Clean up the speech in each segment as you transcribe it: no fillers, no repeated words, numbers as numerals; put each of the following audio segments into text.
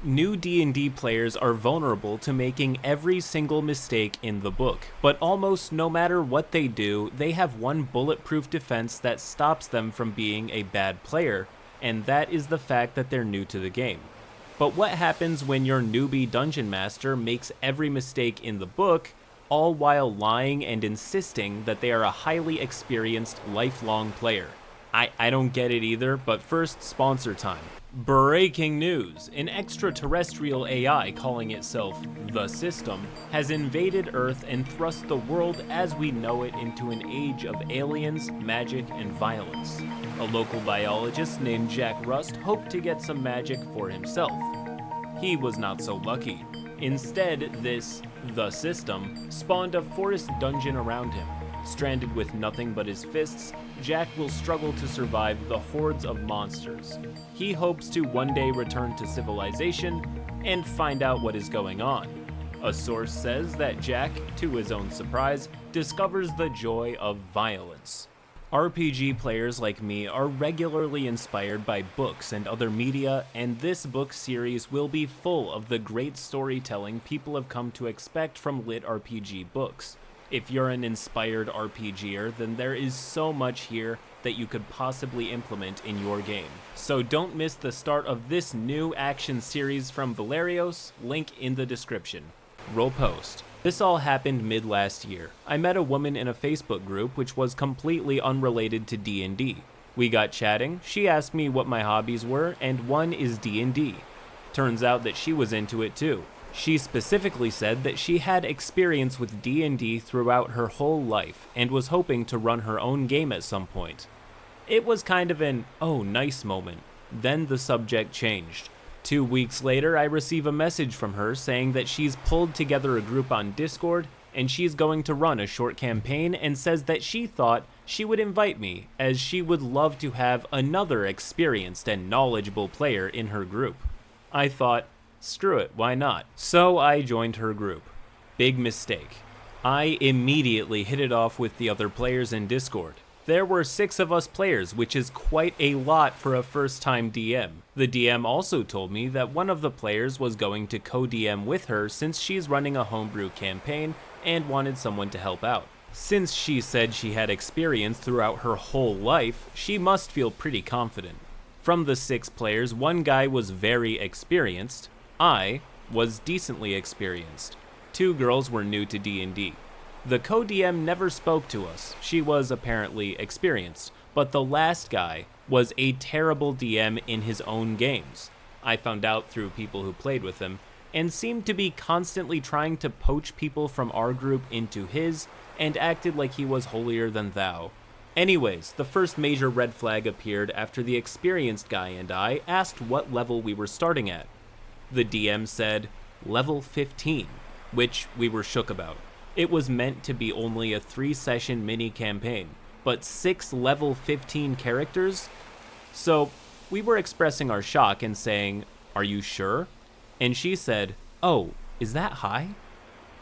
New D&D players are vulnerable to making every single mistake in the book, but almost no matter what they do, they have one bulletproof defense that stops them from being a bad player, and that is the fact that they're new to the game. But what happens when your newbie dungeon master makes every mistake in the book, all while lying and insisting that they are a highly experienced, lifelong player? I don't get it either, but first, sponsor time. Breaking news! An extraterrestrial AI calling itself The System has invaded Earth and thrust the world as we know it into an age of aliens, magic, and violence. A local biologist named Jack Rust hoped to get some magic for himself. He was not so lucky. Instead, The System spawned a forest dungeon around him. Stranded with nothing but his fists, Jack will struggle to survive the hordes of monsters. He hopes to one day return to civilization and find out what is going on. A source says that Jack, to his own surprise, discovers the joy of violence. RPG players like me are regularly inspired by books and other media, and this book series will be full of the great storytelling people have come to expect from LITRPG books. If you're an inspired RPGer, then there is so much here that you could possibly implement in your game. So don't miss the start of this new action series from Valerios, link in the description. Roll post. This all happened mid last year. I met a woman in a Facebook group which was completely unrelated to D&D. We got chatting, she asked me what my hobbies were, and one is D&D. Turns out that she was into it too. She specifically said that she had experience with D&D throughout her whole life and was hoping to run her own game at some point. It was kind of an "oh nice" moment. Then the subject changed. 2 weeks later, I receive a message from her saying that she's pulled together a group on Discord and she's going to run a short campaign, and says that she thought she would invite me as she would love to have another experienced and knowledgeable player in her group. I thought, screw it, why not? So I joined her group. Big mistake. I immediately hit it off with the other players in Discord. There were 6 of us players, which is quite a lot for a first-time DM. The DM also told me that one of the players was going to co-DM with her since she's running a homebrew campaign and wanted someone to help out. Since she said she had experience throughout her whole life, she must feel pretty confident. From the 6 players, one guy was very experienced. I was decently experienced. 2 girls were new to D&D. The co-DM never spoke to us. She was apparently experienced, but the last guy was a terrible DM in his own games. I found out through people who played with him, and seemed to be constantly trying to poach people from our group into his, and acted like he was holier than thou. Anyways, the first major red flag appeared after the experienced guy and I asked what level we were starting at. The DM said, level 15, which we were shook about. It was meant to be only a 3-session mini-campaign, but 6 level 15 characters? So, we were expressing our shock and saying, are you sure? And she said, oh, is that high?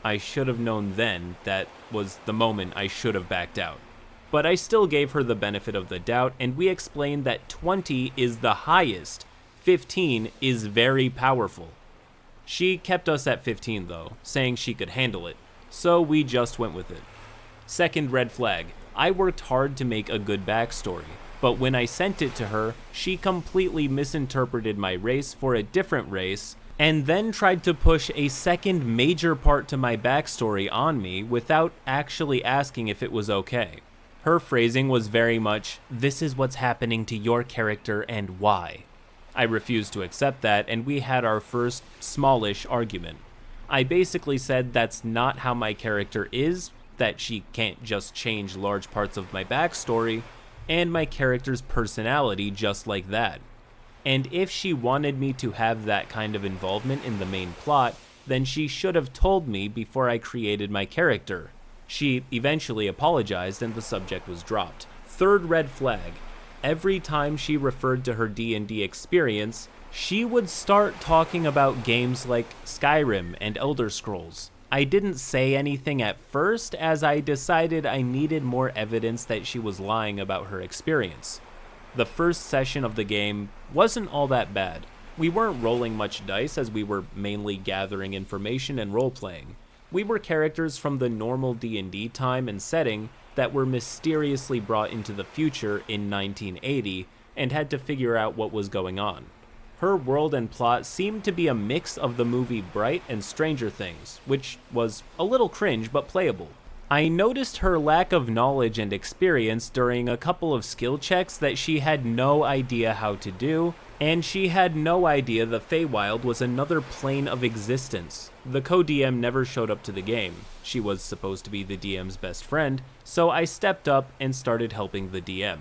I should have known then that was the moment I should have backed out. But I still gave her the benefit of the doubt, and we explained that 20 is the highest. 15 is very powerful. She kept us at 15 though, saying she could handle it. So we just went with it. Second red flag. I worked hard to make a good backstory, but when I sent it to her, she completely misinterpreted my race for a different race, and then tried to push a second major part to my backstory on me without actually asking if it was okay. Her phrasing was very much, this is what's happening to your character and why. I refused to accept that, and we had our first smallish argument. I basically said that's not how my character is, that she can't just change large parts of my backstory, and my character's personality just like that. And if she wanted me to have that kind of involvement in the main plot, then she should have told me before I created my character. She eventually apologized and the subject was dropped. Third red flag. Every time she referred to her D&D experience, she would start talking about games like Skyrim and Elder Scrolls. I didn't say anything at first, as I decided I needed more evidence that she was lying about her experience. The first session of the game wasn't all that bad. We weren't rolling much dice as we were mainly gathering information and role-playing. We were characters from the normal D&D time and setting that were mysteriously brought into the future in 1980 and had to figure out what was going on. Her world and plot seemed to be a mix of the movie Bright and Stranger Things, which was a little cringe but playable. I noticed her lack of knowledge and experience during a couple of skill checks that she had no idea how to do, and she had no idea the Feywild was another plane of existence. The co-DM never showed up to the game. She was supposed to be the DM's best friend, so I stepped up and started helping the DM.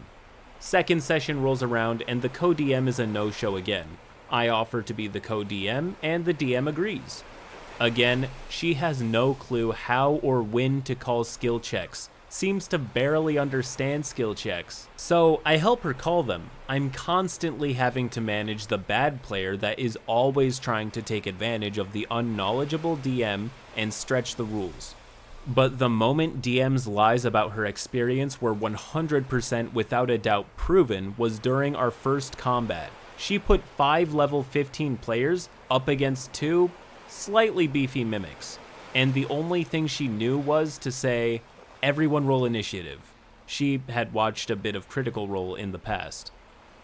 Second session rolls around and the co-DM is a no-show again. I offer to be the co-DM and the DM agrees. Again, she has no clue how or when to call skill checks, seems to barely understand skill checks. So I help her call them. I'm constantly having to manage the bad player that is always trying to take advantage of the unknowledgeable DM and stretch the rules. But the moment DM's lies about her experience were 100% without a doubt proven was during our first combat. She put 5 level 15 players up against 2 slightly beefy mimics, and the only thing she knew was to say, "Everyone roll initiative." She had watched a bit of Critical Role in the past.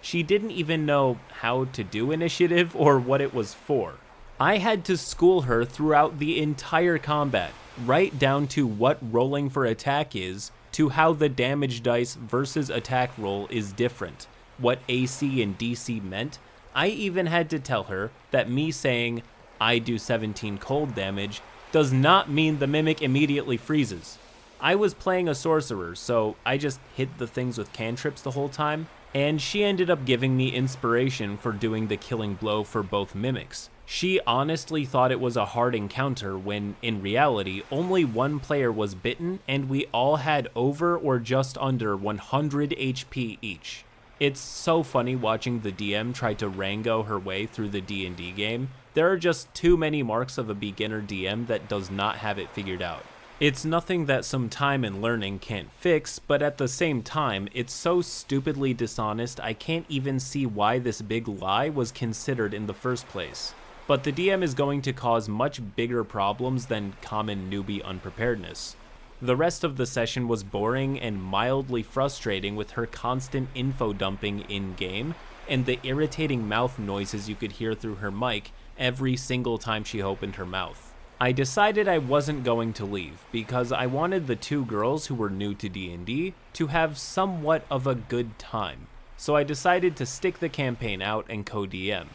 She didn't even know how to do initiative or what it was for. I had to school her throughout the entire combat, right down to what rolling for attack is, to how the damage dice versus attack roll is different, what AC and DC meant. I even had to tell her that me saying, "I do 17 cold damage," does not mean the mimic immediately freezes. I was playing a sorcerer, so I just hit the things with cantrips the whole time, and she ended up giving me inspiration for doing the killing blow for both mimics. She honestly thought it was a hard encounter when, in reality, only one player was bitten and we all had over or just under 100 HP each. It's so funny watching the DM try to Rango her way through the D&D game. There are just too many marks of a beginner DM that does not have it figured out. It's nothing that some time and learning can't fix, but at the same time, it's so stupidly dishonest I can't even see why this big lie was considered in the first place. But the DM is going to cause much bigger problems than common newbie unpreparedness. The rest of the session was boring and mildly frustrating with her constant info dumping in-game and the irritating mouth noises you could hear through her mic every single time she opened her mouth. I decided I wasn't going to leave because I wanted the 2 girls who were new to D&D to have somewhat of a good time, so I decided to stick the campaign out and co-DM.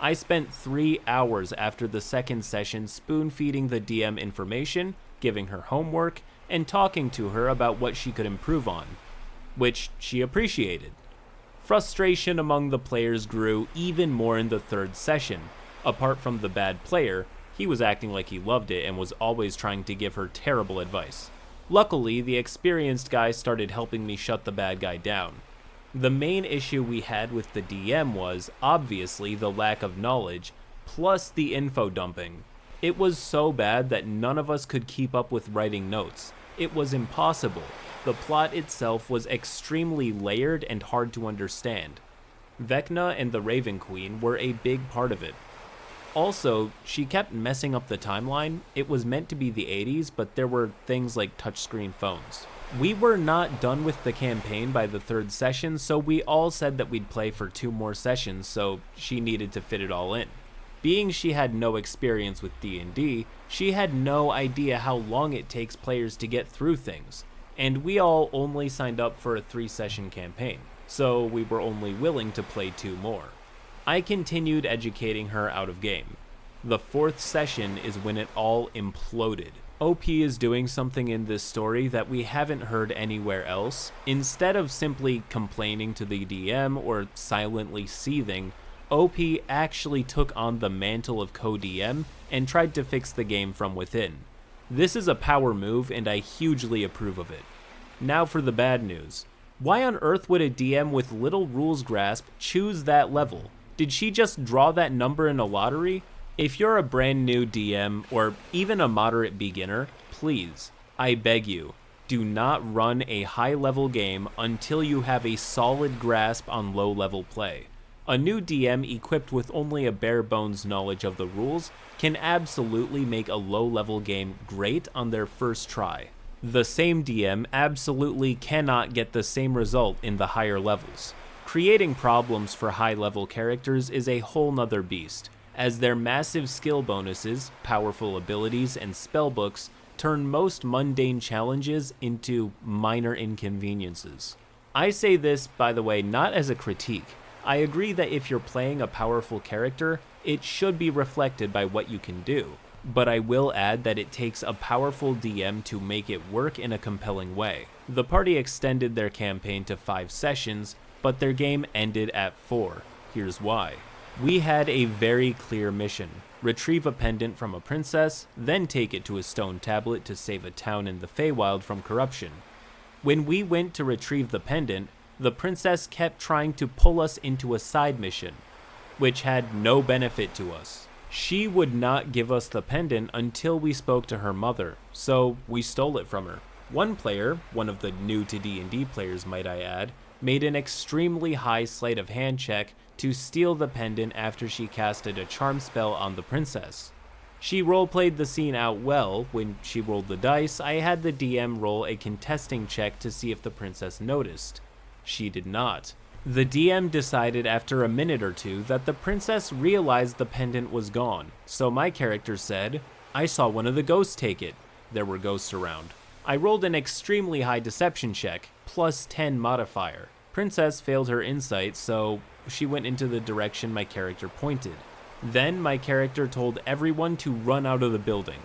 I spent 3 hours after the second session spoon-feeding the DM information, giving her homework, and talking to her about what she could improve on, which she appreciated. Frustration among the players grew even more in the third session. Apart from the bad player, he was acting like he loved it and was always trying to give her terrible advice. Luckily, the experienced guy started helping me shut the bad guy down. The main issue we had with the DM was, obviously, the lack of knowledge, plus the info dumping. It was so bad that none of us could keep up with writing notes. It was impossible. The plot itself was extremely layered and hard to understand. Vecna and the Raven Queen were a big part of it. Also, she kept messing up the timeline. It was meant to be the 80s, but there were things like touchscreen phones. We were not done with the campaign by the third session, so we all said that we'd play for 2 more sessions, so she needed to fit it all in. Being she had no experience with D&D, she had no idea how long it takes players to get through things, and we all only signed up for a 3-session campaign, so we were only willing to play 2 more. I continued educating her out of game. The 4th session is when it all imploded. OP is doing something in this story that we haven't heard anywhere else. Instead of simply complaining to the DM or silently seething, OP actually took on the mantle of co-DM and tried to fix the game from within. This is a power move and I hugely approve of it. Now for the bad news. Why on earth would a DM with little rules grasp choose that level? Did she just draw that number in a lottery? If you're a brand new DM or even a moderate beginner, please, I beg you, do not run a high level game until you have a solid grasp on low level play. A new DM equipped with only a bare bones knowledge of the rules can absolutely make a low-level game great on their first try. The same DM absolutely cannot get the same result in the higher levels. Creating problems for high-level characters is a whole nother beast, as their massive skill bonuses, powerful abilities, and spellbooks turn most mundane challenges into minor inconveniences. I say this, by the way, not as a critique. I agree that if you're playing a powerful character, it should be reflected by what you can do, but I will add that it takes a powerful DM to make it work in a compelling way. The party extended their campaign to 5 sessions, but their game ended at 4. Here's why. We had a very clear mission: retrieve a pendant from a princess, then take it to a stone tablet to save a town in the Feywild from corruption. When we went to retrieve the pendant, the princess kept trying to pull us into a side mission, which had no benefit to us. She would not give us the pendant until we spoke to her mother, so we stole it from her. One player, one of the new to D&D players might I add, made an extremely high sleight of hand check to steal the pendant after she casted a charm spell on the princess. She roleplayed the scene out well. When she rolled the dice, I had the DM roll a contesting check to see if the princess noticed. She did not. The DM decided after a minute or two that the princess realized the pendant was gone, so my character said, "I saw one of the ghosts take it." There were ghosts around. I rolled an extremely high deception check, plus 10 modifier. Princess failed her insight, so she went into the direction my character pointed. Then my character told everyone to run out of the building.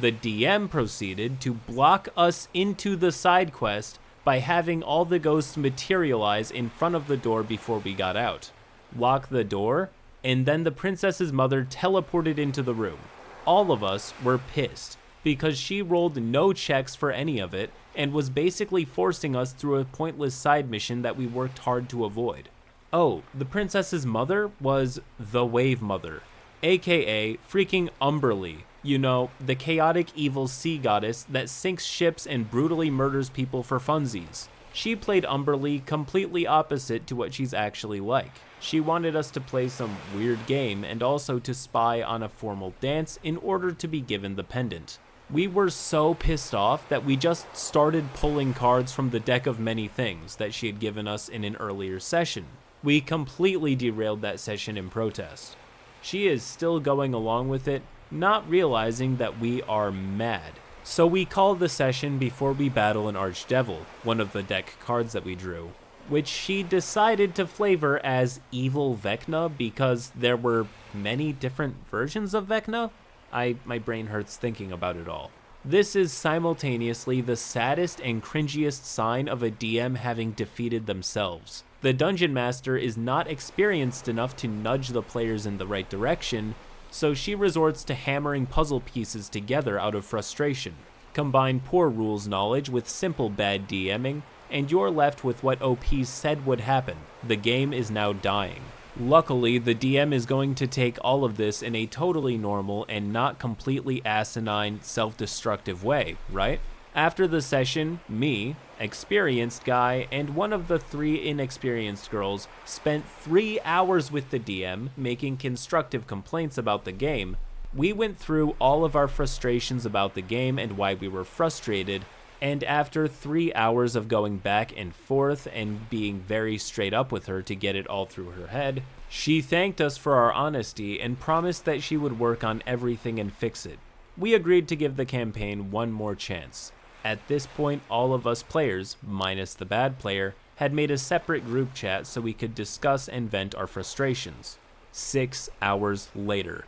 The DM proceeded to block us into the side quest by having all the ghosts materialize in front of the door before we got out, lock the door, and then the princess's mother teleported into the room. All of us were pissed, because she rolled no checks for any of it and was basically forcing us through a pointless side mission that we worked hard to avoid. Oh, the princess's mother was the Wave Mother, aka freaking Umberly. You know, the chaotic evil sea goddess that sinks ships and brutally murders people for funsies. She played Umberly completely opposite to what she's actually like. She wanted us to play some weird game and also to spy on a formal dance in order to be given the pendant. We were so pissed off that we just started pulling cards from the deck of many things that she had given us in an earlier session. We completely derailed that session in protest. She is still going along with it, not realizing that we are mad. So we call the session before we battle an archdevil, one of the deck cards that we drew, which she decided to flavor as Evil Vecna because there were many different versions of Vecna. My brain hurts thinking about it all. This is simultaneously the saddest and cringiest sign of a DM having defeated themselves. The Dungeon Master is not experienced enough to nudge the players in the right direction, so she resorts to hammering puzzle pieces together out of frustration. Combine poor rules knowledge with simple bad DMing, and you're left with what OP said would happen. The game is now dying. Luckily, the DM is going to take all of this in a totally normal and not completely asinine, self-destructive way, right? After the session, me, experienced guy, and one of the 3 inexperienced girls spent 3 hours with the DM making constructive complaints about the game. We went through all of our frustrations about the game and why we were frustrated, and after 3 hours of going back and forth and being very straight up with her to get it all through her head, she thanked us for our honesty and promised that she would work on everything and fix it. We agreed to give the campaign one more chance. At this point, all of us players, minus the bad player, had made a separate group chat so we could discuss and vent our frustrations. 6 hours later,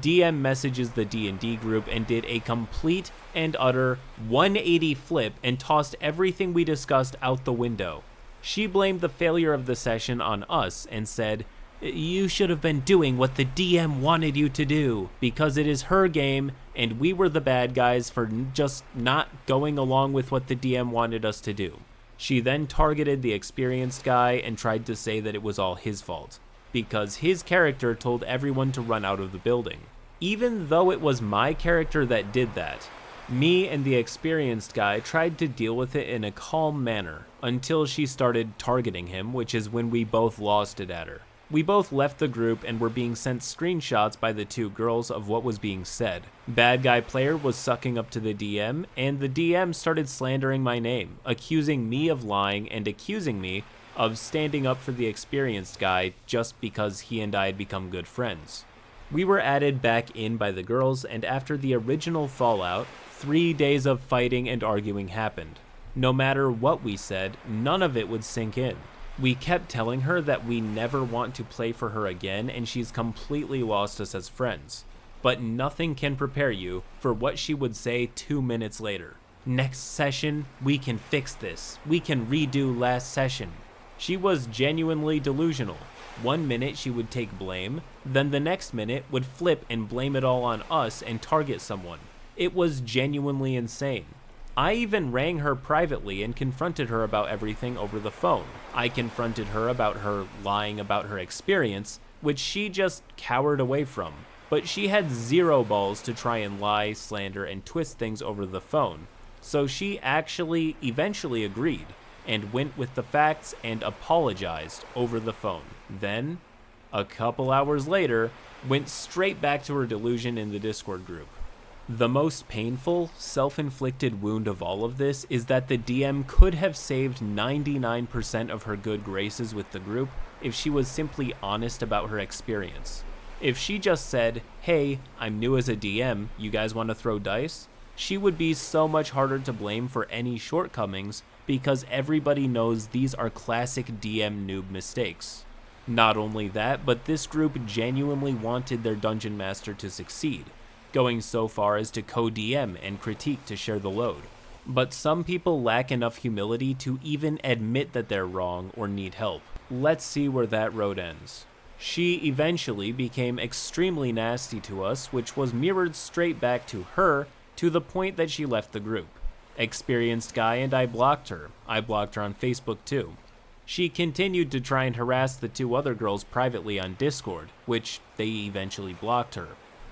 DM messages the D&D group and did a complete and utter 180 flip and tossed everything we discussed out the window. She blamed the failure of the session on us and said, "You should have been doing what the DM wanted you to do, because it is her game and we were the bad guys for just not going along with what the DM wanted us to do." She then targeted the experienced guy and tried to say that it was all his fault, because his character told everyone to run out of the building. Even though it was my character that did that, me and the experienced guy tried to deal with it in a calm manner until she started targeting him, which is when we both lost it at her. We both left the group and were being sent screenshots by the two girls of what was being said. Bad guy player was sucking up to the DM, and the DM started slandering my name, accusing me of lying and accusing me of standing up for the experienced guy just because he and I had become good friends. We were added back in by the girls, and after the original fallout, 3 days of fighting and arguing happened. No matter what we said, none of it would sink in. We kept telling her that we never want to play for her again and she's completely lost us as friends. But nothing can prepare you for what she would say 2 minutes later. Next session, we can fix this. We can redo last session. She was genuinely delusional. 1 minute she would take blame, then the next minute would flip and blame it all on us and target someone. It was genuinely insane. I even rang her privately and confronted her about everything over the phone. I confronted her about her lying about her experience, which she just cowered away from. But she had zero balls to try and lie, slander, and twist things over the phone. So she actually eventually agreed and went with the facts and apologized over the phone. Then, a couple hours later, went straight back to her delusion in the Discord group. The most painful, self-inflicted wound of all of this is that the DM could have saved 99% of her good graces with the group if she was simply honest about her experience. If she just said, "Hey, I'm new as a DM, you guys want to throw dice?" she would be so much harder to blame for any shortcomings because everybody knows these are classic DM noob mistakes. Not only that, but this group genuinely wanted their dungeon master to succeed, going so far as to co-DM and critique to share the load. But some people lack enough humility to even admit that they're wrong or need help. Let's see where that road ends. She eventually became extremely nasty to us, which was mirrored straight back to her to the point that she left the group. Experienced guy and I blocked her. I blocked her on Facebook too. She continued to try and harass the two other girls privately on Discord, which they eventually blocked her.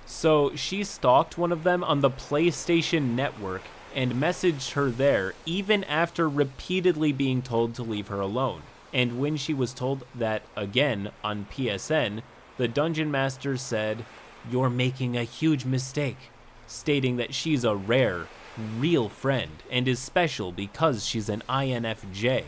So she stalked one of them on the PlayStation Network and messaged her there even after repeatedly being told to leave her alone. And when she was told that again on PSN, the Dungeon Master said, "You're making a huge mistake," stating that she's a rare, real friend and is special because she's an INFJ,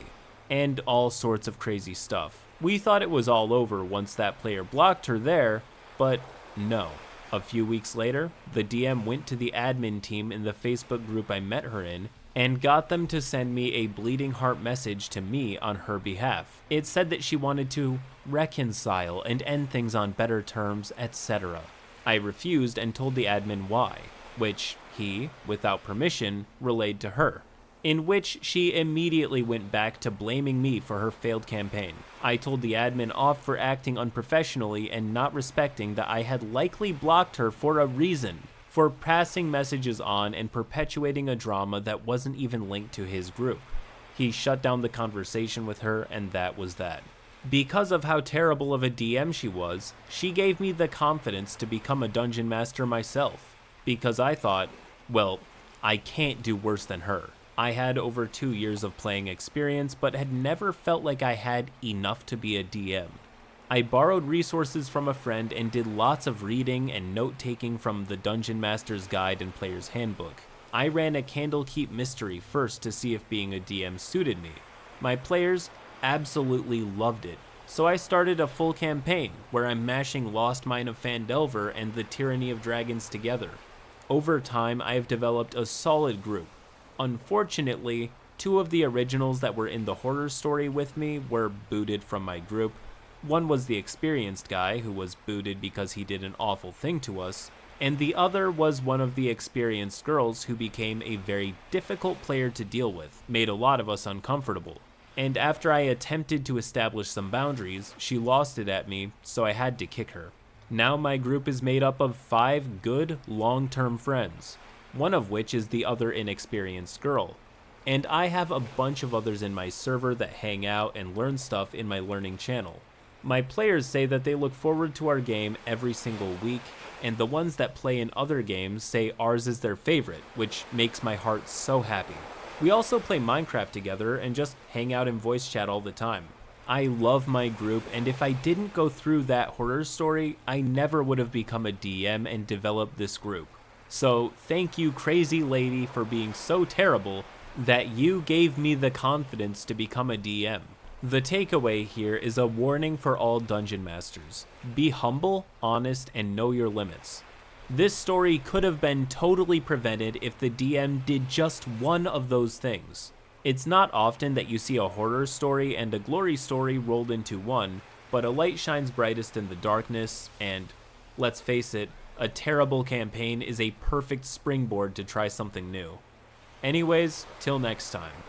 and all sorts of crazy stuff. We thought it was all over once that player blocked her there, but no. A few weeks later, the DM went to the admin team in the Facebook group I met her in and got them to send me a bleeding heart message to me on her behalf. It said that she wanted to reconcile and end things on better terms, etc. I refused and told the admin why, which he, without permission, relayed to her, in which she immediately went back to blaming me for her failed campaign. I told the admin off for acting unprofessionally and not respecting that I had likely blocked her for a reason, for passing messages on and perpetuating a drama that wasn't even linked to his group. He shut down the conversation with her, and that was that. Because of how terrible of a DM she was, she gave me the confidence to become a dungeon master myself, because I thought, well, I can't do worse than her. I had over 2 years of playing experience, but had never felt like I had enough to be a DM. I borrowed resources from a friend and did lots of reading and note-taking from the Dungeon Master's Guide and Player's Handbook. I ran a Candlekeep mystery first to see if being a DM suited me. My players absolutely loved it, so I started a full campaign where I'm mashing Lost Mine of Phandelver and the Tyranny of Dragons together. Over time, I have developed a solid group. Unfortunately, 2 of the originals that were in the horror story with me were booted from my group. One was the experienced guy, who was booted because he did an awful thing to us, and the other was one of the experienced girls who became a very difficult player to deal with, made a lot of us uncomfortable. And after I attempted to establish some boundaries, she lost it at me, so I had to kick her. Now my group is made up of 5 good, long-term friends, one of which is the other inexperienced girl. And I have a bunch of others in my server that hang out and learn stuff in my learning channel. My players say that they look forward to our game every single week, and the ones that play in other games say ours is their favorite, which makes my heart so happy. We also play Minecraft together and just hang out in voice chat all the time. I love my group, and if I didn't go through that horror story, I never would have become a DM and developed this group. So thank you, crazy lady, for being so terrible that you gave me the confidence to become a DM. The takeaway here is a warning for all dungeon masters. Be humble, honest, and know your limits. This story could have been totally prevented if the DM did just one of those things. It's not often that you see a horror story and a glory story rolled into one, but a light shines brightest in the darkness, and, let's face it, a terrible campaign is a perfect springboard to try something new. Anyways, till next time.